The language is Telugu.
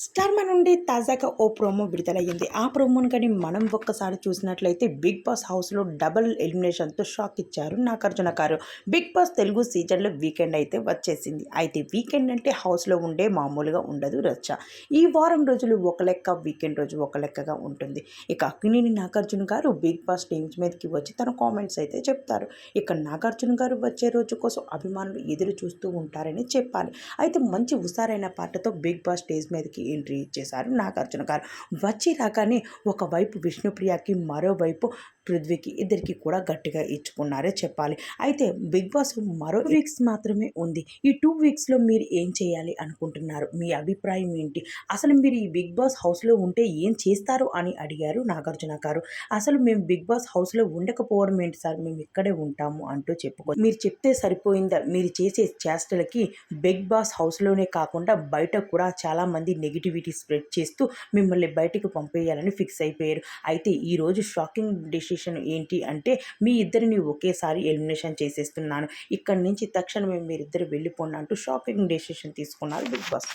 స్టార్మా నుండి తాజాగా ఓ ప్రోమో విడుదలయ్యింది. ఆ ప్రోమోను కానీ మనం ఒక్కసారి చూసినట్లయితే బిగ్ బాస్ హౌస్లో డబుల్ ఎలిమినేషన్తో షాక్ ఇచ్చారు నాగార్జున గారు. బిగ్ బాస్ తెలుగు సీజన్లో వీకెండ్ అయితే వచ్చేసింది. అయితే వీకెండ్ అంటే హౌస్లో ఉండే మామూలుగా ఉండదు రచ్చ. ఈ వారం రోజులు ఒక లెక్క, వీకెండ్ రోజు ఒక లెక్కగా ఉంటుంది. ఇక అక్కినేని నాగార్జున గారు బిగ్ బాస్ టీమ్స్ మీదకి వచ్చి తన కామెంట్స్ అయితే చెప్తారు. ఇక నాగార్జున గారు వచ్చే రోజు కోసం అభిమానులు ఎదురు చూస్తూ ఉంటారని చెప్పాలి. అయితే మంచి హుషారైన పాటతో బిగ్ బాస్ స్టేజ్ మీదకి ఎంట్రీ ఇచ్చేశారు నాగార్జున గారు. వచ్చి రాగానే ఒకవైపు విష్ణుప్రియకి, మరోవైపు పృథ్వీకి ఇద్దరికి కూడా గట్టిగా ఇచ్చుకున్నారే చెప్పాలి. అయితే బిగ్ బాస్ మరో వీక్స్ మాత్రమే ఉంది. ఈ 2 వీక్స్లో మీరు ఏం చేయాలి అనుకుంటున్నారు? మీ అభిప్రాయం ఏంటి? అసలు మీరు ఈ బిగ్ బాస్ హౌస్లో ఉంటే ఏం చేస్తారు అని అడిగారు నాగార్జున గారు. అసలు మేము బిగ్ బాస్ హౌస్లో ఉండకపోవడం ఏంటి సార్, మేము ఇక్కడే ఉంటాము అంటూ మీరు చెప్తే సరిపోయిందా? మీరు చేసే చేష్టలకి బిగ్ బాస్ హౌస్లోనే కాకుండా బయట కూడా చాలామంది నెగిటివిటీ స్ప్రెడ్ చేస్తూ మిమ్మల్ని బయటికి పంపేయాలని ఫిక్స్ అయిపోయారు. అయితే ఈరోజు షాకింగ్ డెసిషన్ ఏంటి అంటే, మీ ఇద్దరిని ఒకేసారి ఎలిమినేషన్ చేసేస్తున్నాను, ఇక్కడి నుంచి తక్షణమే మీరిద్దరు వెళ్ళిపోండి అంటూ షాకింగ్ డెసిషన్ తీసుకున్నారు బిగ్ బాస్.